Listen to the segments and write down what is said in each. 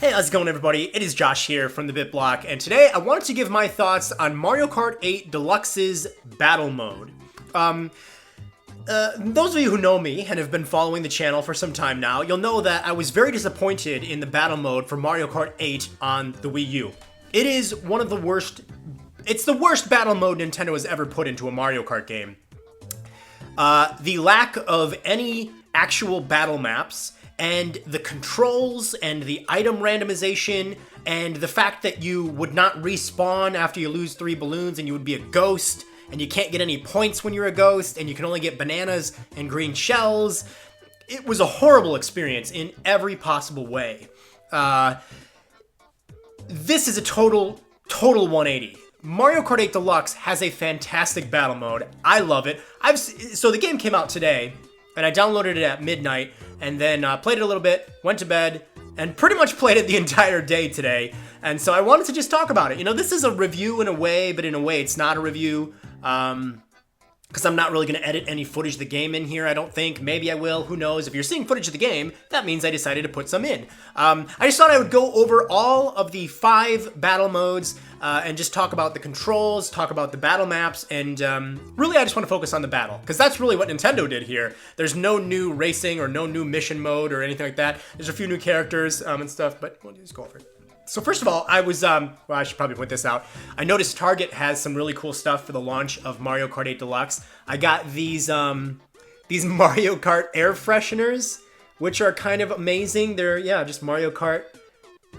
Hey, how's it going, everybody? It is Josh here from the BitBlock, and today I wanted to give my thoughts on Mario Kart 8 Deluxe's Battle Mode. Those of you who know me and have been following the channel for some time now, you'll know that I was very disappointed in the Battle Mode for Mario Kart 8 on the Wii U. It is one of the worst... It's the worst Battle Mode Nintendo has ever put into a Mario Kart game. The lack of any actual battle maps, and the controls, and the item randomization, and the fact that you would not respawn after you lose 3 balloons and you would be a ghost, and you can't get any points when you're a ghost, and you can only get bananas and green shells. It was a horrible experience in every possible way. This is a total 180. Mario Kart 8 Deluxe has a fantastic battle mode. I love it. So the game came out today, and I downloaded it at midnight, and then played it a little bit, went to bed, and pretty much played it the entire day today. And so I wanted to just talk about it. You know, this is a review in a way, but in a way it's not a review. Because I'm not really going to edit any footage of the game in here, I don't think. Maybe I will, who knows. If you're seeing footage of the game, that means I decided to put some in. I just thought I would go over all of the 5 battle modes and just talk about the controls, talk about the battle maps, and really I just want to focus on the battle, because that's really what Nintendo did here. There's no new racing or no new mission mode or anything like that. There's a few new characters and stuff, but we'll just go over it. So first of all, I was, well, I should probably point this out. I noticed Target has some really cool stuff for the launch of Mario Kart 8 Deluxe. I got these Mario Kart air fresheners, which are kind of amazing. They're, yeah, just Mario Kart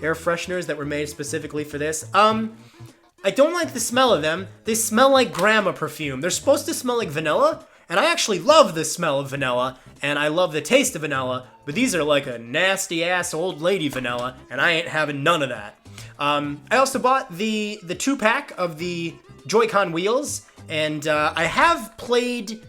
air fresheners that were made specifically for this. I don't like the smell of them. They smell like grandma perfume. They're supposed to smell like vanilla, and I actually love the smell of vanilla, and I love the taste of vanilla, but these are like a nasty-ass old lady vanilla, and I ain't having none of that. I also bought the 2-pack of the Joy-Con wheels, and I have played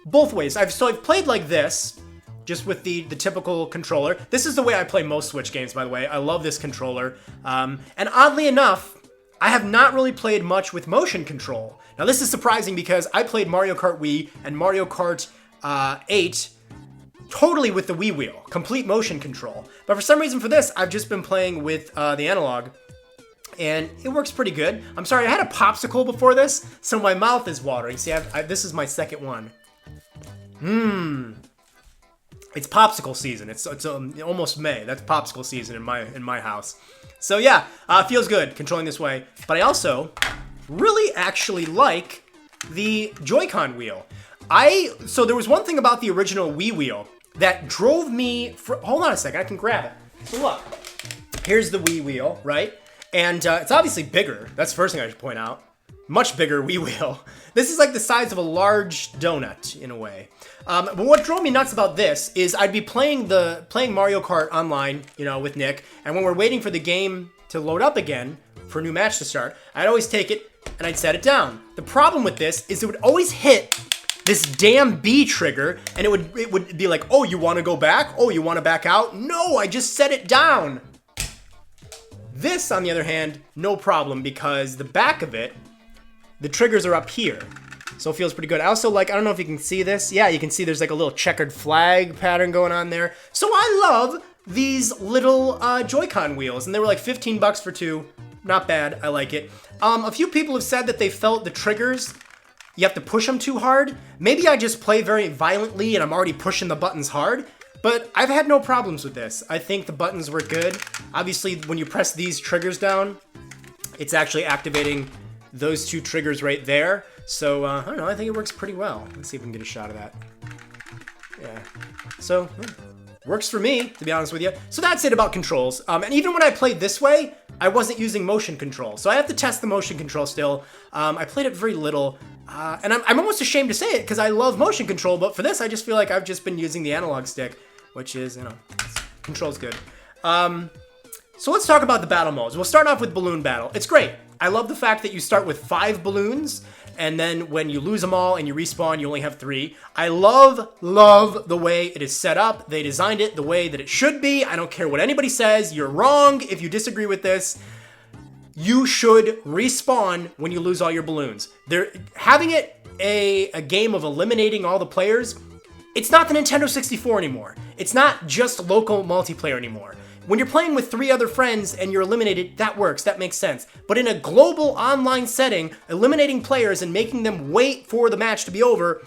both ways. I've played like this, just with the typical controller. This is the way I play most Switch games, by the way. I love this controller. And oddly enough, I have not really played much with motion control. Now this is surprising because I played Mario Kart Wii and Mario Kart 8 totally with the Wii wheel, complete motion control. But for some reason for this, I've just been playing with the analog, and it works pretty good. I'm sorry, I had a popsicle before this, so my mouth is watering. See, this is my second one. It's popsicle season. It's almost May. That's popsicle season in my house. So yeah, feels good controlling this way. But I also really actually like the Joy-Con wheel. So there was one thing about the original Wii wheel that drove me. Hold on a second, I can grab it. So look, here's the Wii wheel, right? And it's obviously bigger. That's the first thing I should point out. Much bigger Wii wheel. This is like the size of a large donut in a way. But what drove me nuts about this is I'd be playing Mario Kart online, you know, with Nick, and when we're waiting for the game to load up again for a new match to start, I'd always take it and I'd set it down. The problem with this is it would always hit this damn B trigger, and it would be like, oh, you want to go back? Oh, you want to back out? No, I just set it down. This, on the other hand, no problem, because the back of it, the triggers are up here. So it feels pretty good. I also like, I don't know if you can see this. Yeah, you can see there's like a little checkered flag pattern going on there. So I love these little Joy-Con wheels, and they were like 15 bucks for 2. Not bad, I like it. A few people have said that they felt the triggers, you have to push them too hard. Maybe I just play very violently and I'm already pushing the buttons hard, but I've had no problems with this. I think the buttons were good. Obviously, when you press these triggers down, it's actually activating those 2 triggers right there. So, I don't know, I think it works pretty well. Let's see if we can get a shot of that. Yeah. So, works for me, to be honest with you. So that's it about controls. And even when I played this way, I wasn't using motion control. So I have to test the motion control still. I played it very little. And I'm almost ashamed to say it, because I love motion control, but for this, I just feel like I've just been using the analog stick, which is, you know, control's good. So let's talk about the battle modes. We'll start off with Balloon Battle. It's great. I love the fact that you start with 5 balloons, and then when you lose them all and you respawn, you only have 3. I love the way it is set up. They designed it the way that it should be. I don't care what anybody says. You're wrong if you disagree with this. You should respawn when you lose all your balloons. They're having it a game of eliminating all the players. It's not the Nintendo 64 anymore. It's not just local multiplayer anymore. when you're playing with 3 other friends and you're eliminated, that works, that makes sense. But in a global online setting, eliminating players and making them wait for the match to be over,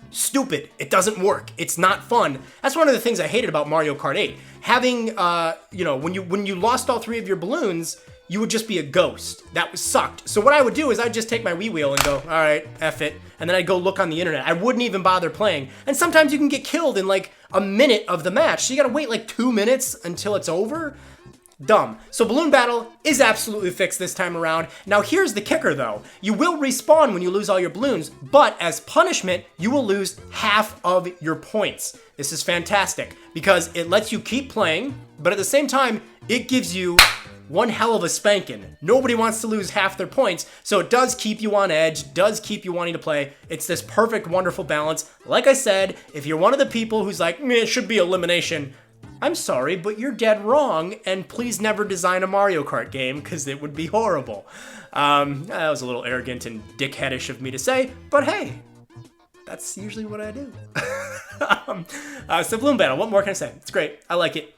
stupid. It doesn't work. It's not fun. That's one of the things I hated about Mario Kart 8. Having, when you lost all 3 of your balloons, you would just be a ghost. That sucked. So what I would do is I'd just take my Wii wheel and go, all right, F it. And then I'd go look on the internet. I wouldn't even bother playing. And sometimes you can get killed in like a minute of the match. So you gotta wait like 2 minutes until it's over. Dumb. So Balloon Battle is absolutely fixed this time around. Now here's the kicker though. You will respawn when you lose all your balloons, but as punishment, you will lose half of your points. This is fantastic because it lets you keep playing, but at the same time, it gives you one hell of a spanking. Nobody wants to lose half their points, so it does keep you on edge, does keep you wanting to play. It's this perfect, wonderful balance. Like I said, if you're one of the people who's like, it should be elimination, I'm sorry, but you're dead wrong, and please never design a Mario Kart game, because it would be horrible. That was a little arrogant and dickheadish of me to say, but hey, that's usually what I do. So Balloon Battle, what more can I say? It's great. I like it.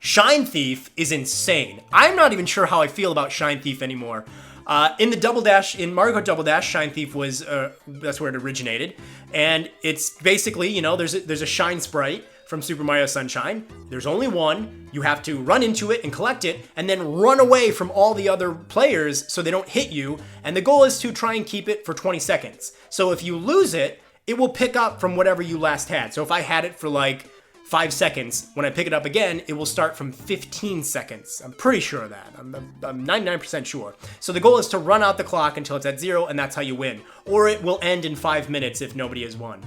Shine Thief is insane. I'm not even sure how I feel about Shine Thief anymore. In Mario Kart Double Dash, Shine Thief was, that's where it originated. And it's basically, there's a Shine Sprite from Super Mario Sunshine. There's only one. You have to run into it and collect it, and then run away from all the other players so they don't hit you. And the goal is to try and keep it for 20 seconds. So if you lose it, it will pick up from whatever you last had. So if I had it for like 5 seconds, when I pick it up again, it will start from 15 seconds. I'm pretty sure of that. I'm 99% sure. So the goal is to run out the clock until it's at 0, and that's how you win. Or it will end in 5 minutes if nobody has won.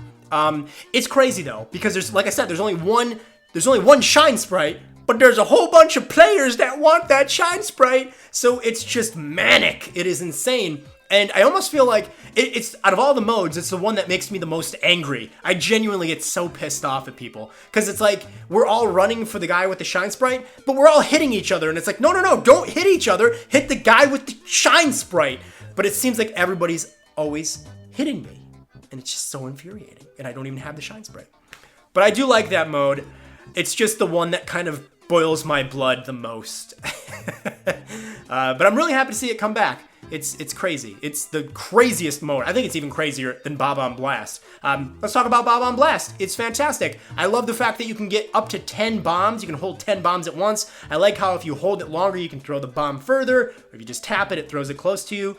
It's crazy though, because there's only one Shine Sprite, but there's a whole bunch of players that want that Shine Sprite, so it's just manic. It is insane. And I almost feel like it's out of all the modes, it's the one that makes me the most angry. I genuinely get so pissed off at people. Because it's like, we're all running for the guy with the Shine Sprite, but we're all hitting each other. And it's like, no, don't hit each other. Hit the guy with the Shine Sprite. But it seems like everybody's always hitting me. And it's just so infuriating. And I don't even have the Shine Sprite. But I do like that mode. It's just the one that kind of boils my blood the most. But I'm really happy to see it come back. It's crazy. It's the craziest mode. I think it's even crazier than Bob-omb Blast. Let's talk about Bob-omb Blast. It's fantastic. I love the fact that you can get up to 10 bombs. You can hold 10 bombs at once. I like how if you hold it longer, you can throw the bomb further. Or if you just tap it, it throws it close to you.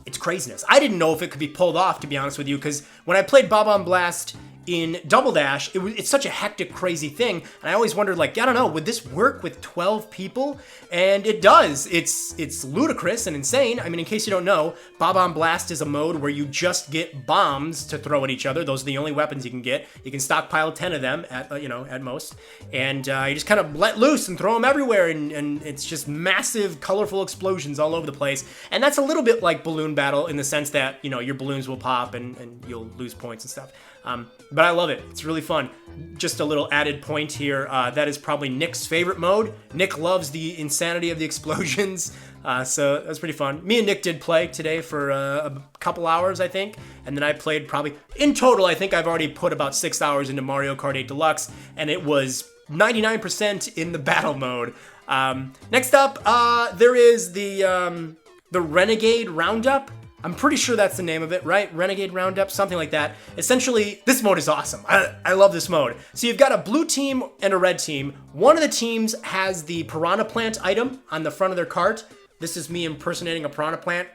It's craziness. I didn't know if it could be pulled off, to be honest with you, because when I played Bob-omb Blast in Double Dash, it's such a hectic, crazy thing, and I always wondered, like, I don't know, would this work with 12 people? And it does. It's ludicrous and insane. I mean, in case you don't know, Bob-omb Blast is a mode where you just get bombs to throw at each other. Those are the only weapons you can get. You can stockpile 10 of them at most, and you just kind of let loose and throw them everywhere, and it's just massive, colorful explosions all over the place. And that's a little bit like Balloon Battle in the sense that your balloons will pop and you'll lose points and stuff. But I love it. It's really fun. Just a little added point here. That is probably Nick's favorite mode. Nick loves the insanity of the explosions. So that's pretty fun. Me and Nick did play today for a couple hours, I think. And then I played probably, in total, I think I've already put about 6 hours into Mario Kart 8 Deluxe. And it was 99% in the battle mode. Next up, there is the Renegade Roundup. I'm pretty sure that's the name of it, right? Renegade Roundup, something like that. Essentially, this mode is awesome. I love this mode. So you've got a blue team and a red team. One of the teams has the Piranha Plant item on the front of their cart. This is me impersonating a Piranha Plant.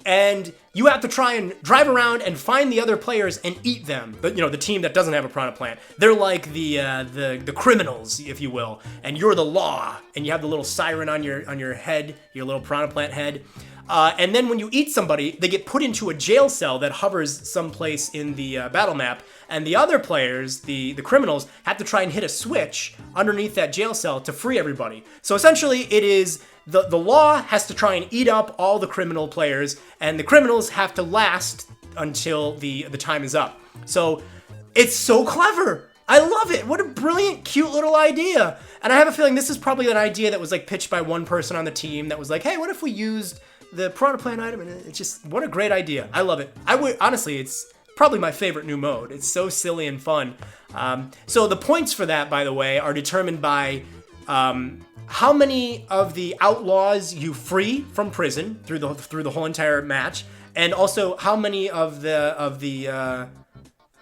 And you have to try and drive around and find the other players and eat them. But the team that doesn't have a Piranha Plant. They're like the criminals, if you will. And you're the law. And you have the little siren on your head, your little Piranha Plant head. And then when you eat somebody, they get put into a jail cell that hovers someplace in the battle map. And the other players, the criminals, have to try and hit a switch underneath that jail cell to free everybody. So essentially, it is the law has to try and eat up all the criminal players, and the criminals have to last until the time is up. So it's so clever. I love it. What a brilliant, cute little idea. And I have a feeling this is probably an idea that was like pitched by one person on the team that was like, hey, what if we used the Piranha Plant item? And it's just, what a great idea. I love it. I would, honestly, it's probably my favorite new mode. It's so silly and fun. So the points for that, by the way, are determined by how many of the outlaws you free from prison through the whole entire match, and also how many of the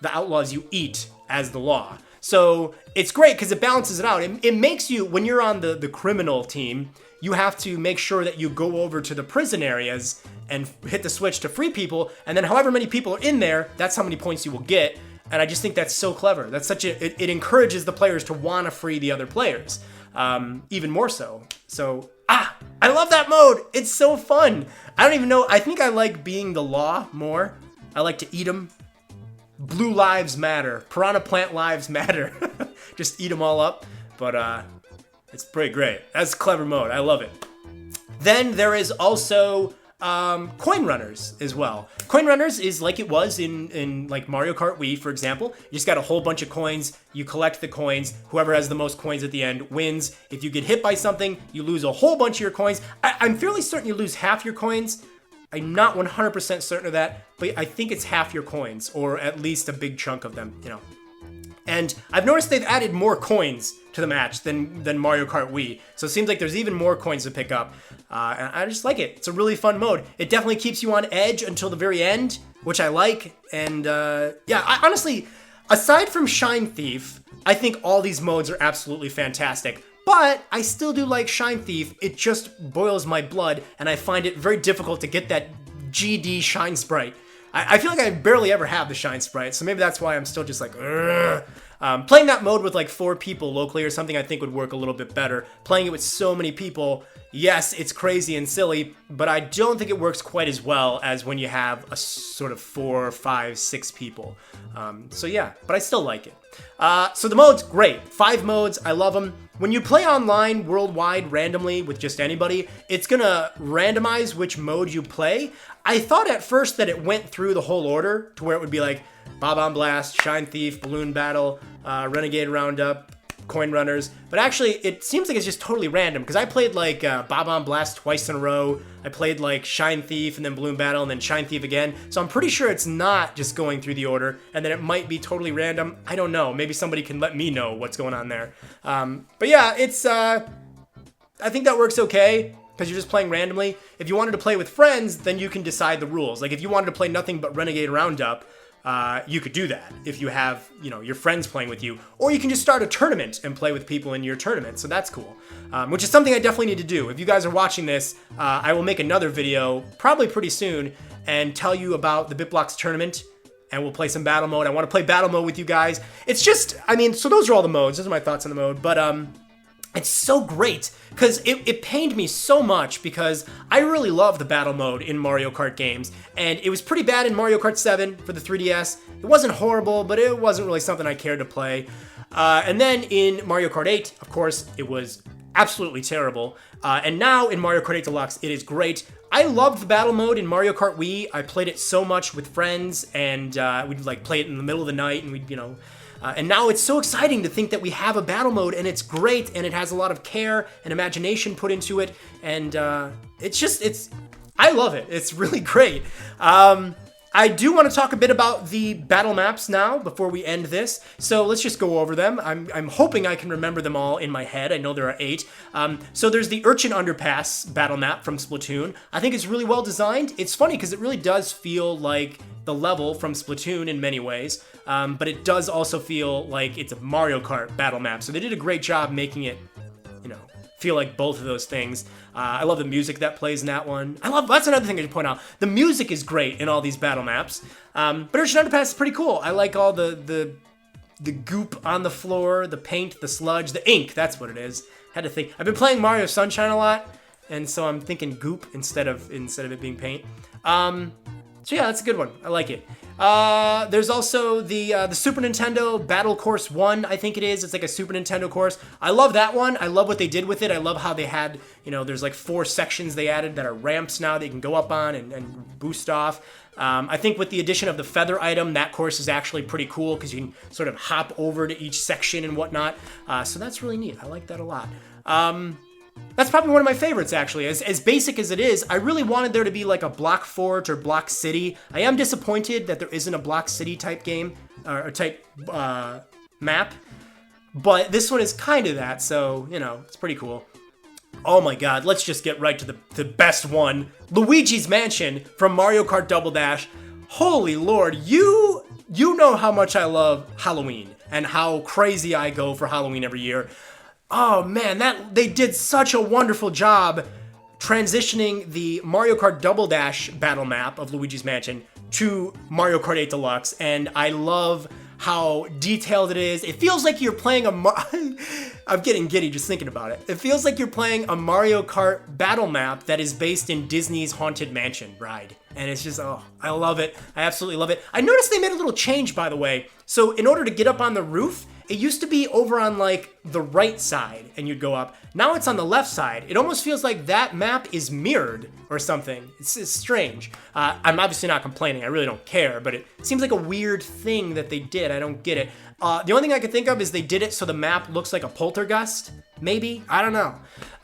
outlaws you eat as the law. So it's great because it balances it out. It makes you, when you're on the criminal team, you have to make sure that you go over to the prison areas and hit the switch to free people, and then however many people are in there, that's how many points you will get. And I just think that's so clever. That's it encourages the players to want to free the other players, even more so. So, I love that mode. It's so fun. I don't even know. I think I like being the law more. I like to eat them. Blue lives matter. Piranha plant lives matter. Just eat them all up. But it's pretty great. That's a clever mode. I love it. Then there is also coin runners as well. Coin runners is like it was in like Mario Kart Wii, for example. You just got a whole bunch of coins. You collect the coins. Whoever has the most coins at the end wins. If you get hit by something, you lose a whole bunch of your coins. I'm fairly certain you lose half your coins. I'm not 100% certain of that, but I think it's half your coins, or at least a big chunk of them, you know. And I've noticed they've added more coins to the match than Mario Kart Wii. So it seems like there's even more coins to pick up. And I just like it. It's a really fun mode. It definitely keeps you on edge until the very end, which I like. And I honestly, aside from Shine Thief, I think all these modes are absolutely fantastic. But I still do like Shine Thief. It just boils my blood, and I find it very difficult to get that GD Shine Sprite. I feel like I barely ever have the Shine Sprite, so maybe that's why I'm still just like, playing that mode with like 4 people locally or something I think would work a little bit better. Playing it with so many people, yes, it's crazy and silly, but I don't think it works quite as well as when you have a sort of 4, 5, 6 people. So yeah, but I still like it. So the mode's great. 5 modes, I love them. When you play online worldwide randomly with just anybody, it's gonna randomize which mode you play. I thought at first that it went through the whole order to where it would be like Bob-omb Blast, Shine Thief, Balloon Battle, Renegade Roundup, Coin Runners, but actually it seems like it's just totally random, because I played like Bob-omb Blast twice in a row. I played like Shine Thief and then Balloon Battle and then Shine Thief again, so I'm pretty sure it's not just going through the order, and then it might be totally random. I don't know, maybe somebody can let me know what's going on there. But yeah, it's I think that works okay, because you're just playing randomly. If you wanted to play with friends, then you can decide the rules. Like if you wanted to play nothing but Renegade Roundup, you could do that if you have, your friends playing with you, or you can just start a tournament and play with people in your tournament. So that's cool, which is something I definitely need to do. If you guys are watching this, I will make another video probably pretty soon and tell you about the BitBlocks tournament, and we'll play some battle mode. I want to play battle mode with you guys. It's just, so those are all the modes. Those are my thoughts on the mode, but it's so great, because it pained me so much, because I really love the battle mode in Mario Kart games, and it was pretty bad in Mario Kart 7 for the 3DS. It wasn't horrible, but it wasn't really something I cared to play. And then in Mario Kart 8, of course, it was absolutely terrible. And now in Mario Kart 8 Deluxe, it is great. I loved the battle mode in Mario Kart Wii. I played it so much with friends, and we'd like play it in the middle of the night, and we'd, and now it's so exciting to think that we have a battle mode, and it's great, and it has a lot of care and imagination put into it, and I love it. It's really great. I do want to talk a bit about the battle maps now before we end this, so let's just go over them. I'm hoping I can remember them all in my head. I know there are 8. So there's the Urchin Underpass battle map from Splatoon. I think it's really well designed. It's funny because it really does feel like the level from Splatoon in many ways, but it does also feel like it's a Mario Kart battle map. So they did a great job making it, feel like both of those things. I love the music that plays in that one. That's another thing I should point out. The music is great in all these battle maps. But Urchin Underpass is pretty cool. I like all the goop on the floor, the paint, the sludge, the ink. That's what it is. Had to think. I've been playing Mario Sunshine a lot, and so I'm thinking goop instead of it being paint. So yeah, that's a good one. I like it. There's also the Super Nintendo Battle Course 1, I think it is. It's like a Super Nintendo course. I love that one. I love what they did with it. I love how they had, there's like 4 sections they added that are ramps now that you can go up on and boost off. I think with the addition of the feather item, that course is actually pretty cool, because you can sort of hop over to each section and whatnot. So that's really neat. I like that a lot. That's probably one of my favorites, actually. As basic as it is, I really wanted there to be like a Block Fort or Block City. I am disappointed that there isn't a Block City type game, or type map. But this one is kind of that, so, you know, it's pretty cool. Oh my god, let's just get right to the best one. Luigi's Mansion from Mario Kart Double Dash. Holy lord, you know how much I love Halloween and how crazy I go for Halloween every year. Oh man, they did such a wonderful job transitioning the Mario Kart Double Dash battle map of Luigi's Mansion to Mario Kart 8 Deluxe, and I love how detailed it is. It feels like you're playing I'm getting giddy just thinking about it. It feels like you're playing a Mario Kart battle map that is based in Disney's Haunted Mansion ride. And it's just, oh, I love it. I absolutely love it. I noticed they made a little change, by the way. So in order to get up on the roof, it used to be over on like the right side and you'd go up. Now it's on the left side. It almost feels like that map is mirrored or something. It's strange. I'm obviously not complaining. I really don't care, but it seems like a weird thing that they did. I don't get it. The only thing I could think of is they did it so the map looks like a poltergeist. Maybe? I don't know.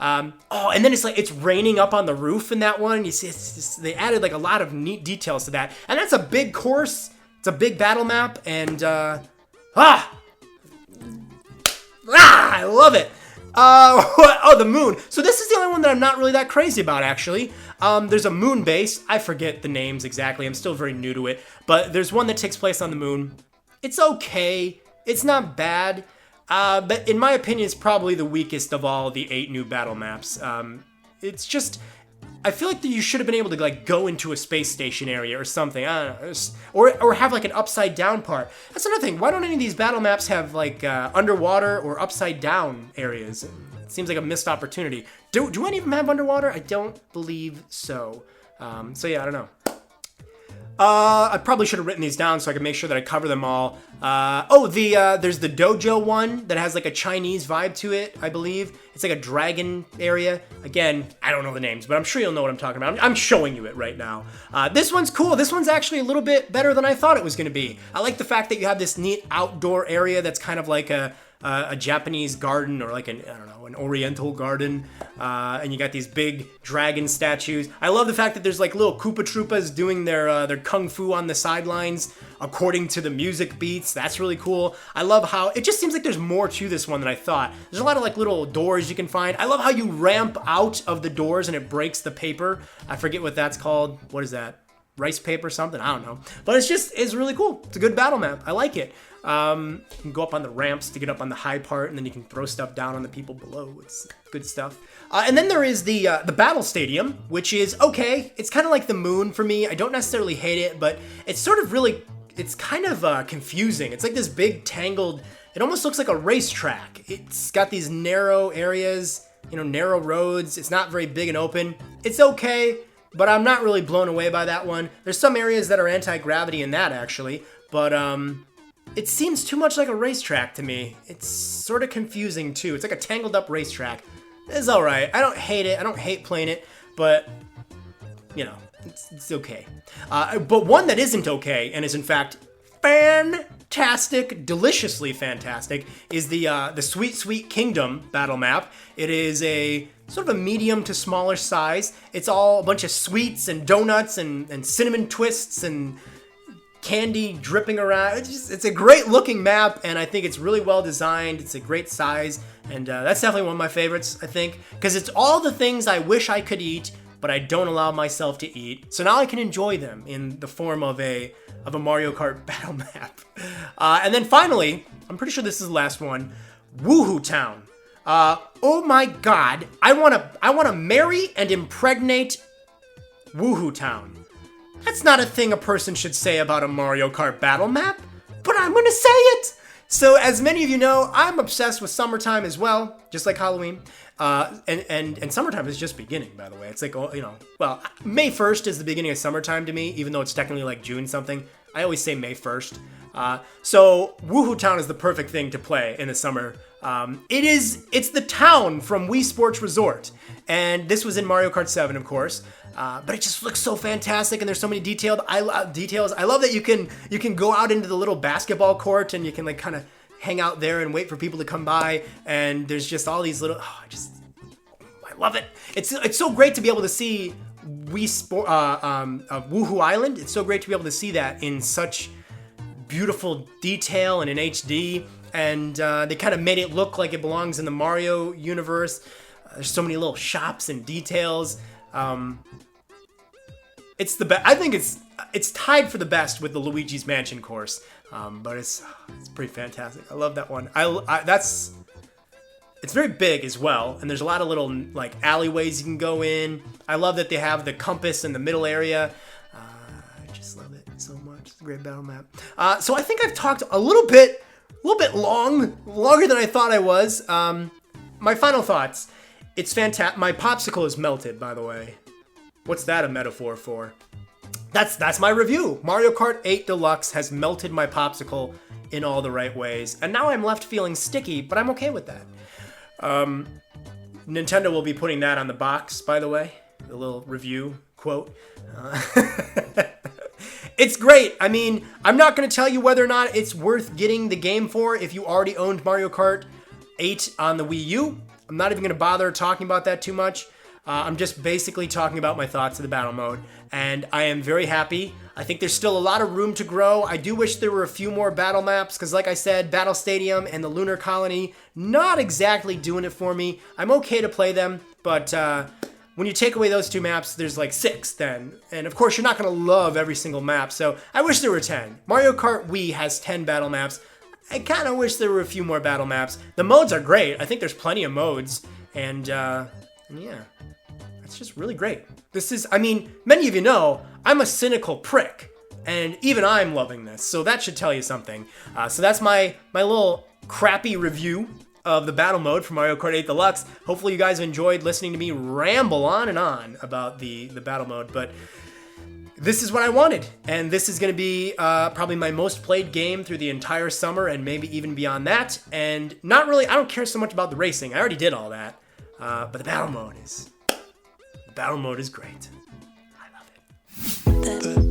Oh, and then it's like it's raining up on the roof in that one. You see, they added like a lot of neat details to that. And that's a big course. It's a big battle map. And, I love it. Oh, the moon. So this is the only one that I'm not really that crazy about, actually. There's a moon base. I forget the names exactly. I'm still very new to it. But there's one that takes place on the moon. It's okay. It's not bad. But in my opinion, it's probably the weakest of all the 8 new battle maps. It's just... I feel like that you should have been able to like go into a space station area or something. I don't know, or have like an upside down part. That's another thing. Why don't any of these battle maps have like underwater or upside down areas? It seems like a missed opportunity. Do any of them have underwater? I don't believe so. So yeah, I don't know. I probably should have written these down so I can make sure that I cover them all. There's the Dojo one that has like a Chinese vibe to it, I believe. It's like a dragon area. Again, I don't know the names, but I'm sure you'll know what I'm talking about. I'm showing you it right now. This one's cool. This one's actually a little bit better than I thought it was going to be. I like the fact that you have this neat outdoor area that's kind of like a Japanese garden or like an Oriental garden, and you got these big dragon statues. I love the fact that there's like little Koopa Troopas doing their kung fu on the sidelines according to the music beats. That's really cool. I love how it just seems like there's more to this one than I thought. There's a lot of like little doors you can find. I love how you ramp out of the doors and it breaks the paper. I forget what that's called. What is that? Rice paper something? I don't know. But it's really cool. It's a good battle map. I like it. You can go up on the ramps to get up on the high part, and then you can throw stuff down on the people below. It's good stuff. And then there is the battle stadium, which is okay. It's kind of like the moon for me. I don't necessarily hate it, but it's sort of really, it's kind of confusing. It's like this big tangled, it almost looks like a racetrack. It's got these narrow areas, narrow roads. It's not very big and open. It's okay, but I'm not really blown away by that one. There's some areas that are anti-gravity in that, actually, but it seems too much like a racetrack to me. It's sort of confusing, too. It's like a tangled up racetrack. It's alright. I don't hate it. I don't hate playing it, but, it's okay. But one that isn't okay, and is in fact fantastic, deliciously fantastic, is the Sweet Sweet Kingdom battle map. It is a sort of a medium to smaller size. It's all a bunch of sweets and donuts and cinnamon twists and candy dripping around. It's a great looking map, and I think it's really well designed. It's a great size, and that's definitely one of my favorites, I think, because it's all the things I wish I could eat, but I don't allow myself to eat. So now I can enjoy them in the form of a Mario Kart battle map. And then finally, I'm pretty sure this is the last one, Woohoo Town. Oh my God, I wanna marry and impregnate Woohoo Town. That's not a thing a person should say about a Mario Kart battle map, but I'm gonna say it! So as many of you know, I'm obsessed with summertime as well, just like Halloween. And summertime is just beginning, by the way. It's like, well, May 1st is the beginning of summertime to me, even though it's technically like June something. I always say May 1st. So Woohoo Town is the perfect thing to play in the summer. It's the town from Wii Sports Resort. And this was in Mario Kart 7, of course. But it just looks so fantastic, and there's so many details. I love that you can go out into the little basketball court, and you can like kind of hang out there and wait for people to come by. And there's just all these little, I love it. It's so great to be able to see Woohoo Island. It's so great to be able to see that in such beautiful detail and in HD. And they kind of made it look like it belongs in the Mario universe. There's so many little shops and details. It's the best. I think it's tied for the best with the Luigi's Mansion course. But it's pretty fantastic. I love that one. It's very big as well, and there's a lot of little like alleyways you can go in. I love that they have the compass in the middle area. I just love it so much. It's a great battle map. So I think I've talked a little bit longer than I thought I was. My final thoughts. It's fantastic. My popsicle is melted, by the way. What's that a metaphor for? That's my review. Mario Kart 8 Deluxe has melted my popsicle in all the right ways, and now I'm left feeling sticky, but I'm okay with that. Nintendo will be putting that on the box, by the way. The little review quote. It's great. I mean, I'm not going to tell you whether or not it's worth getting the game for if you already owned Mario Kart 8 on the Wii U. I'm not even going to bother talking about that too much. I'm just basically talking about my thoughts of the battle mode, and I am very happy. I think there's still a lot of room to grow. I do wish there were a few more battle maps, because like I said, Battle Stadium and the Lunar Colony, not exactly doing it for me. I'm okay to play them, but when you take away those two maps, there's like 6 then. And of course, you're not going to love every single map, so I wish there were 10. Mario Kart Wii has 10 battle maps. I kind of wish there were a few more battle maps. The modes are great. I think there's plenty of modes, and yeah. It's just really great. I mean, many of you know, I'm a cynical prick, and even I'm loving this, so that should tell you something. So that's my little crappy review of the battle mode for Mario Kart 8 Deluxe. Hopefully you guys enjoyed listening to me ramble on and on about the battle mode, but this is what I wanted, and this is going to be probably my most played game through the entire summer, and maybe even beyond that, and not really, I don't care so much about the racing. I already did all that, but the battle mode is great. I love it.